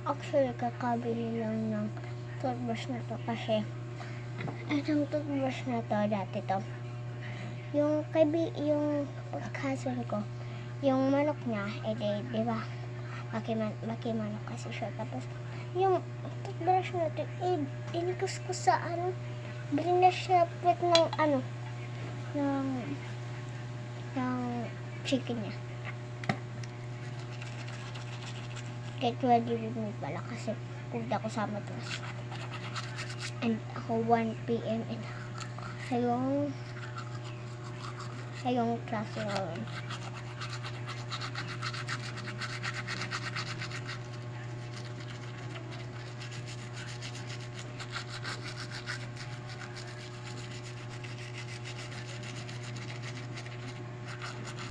Actually, kakabili lang ng toothbrush na to kasi itong toothbrush na to, dati to. Yung cousin ko, yung manok niya, di ba? Makimanok kasi siya. Tapos, yung toothbrush na to, inikus ko sa binasapit ng ng chicken niya. Get ready with me pala kasi punta ko sa matras. And ako 1 p.m. and ngayong klase ngayon.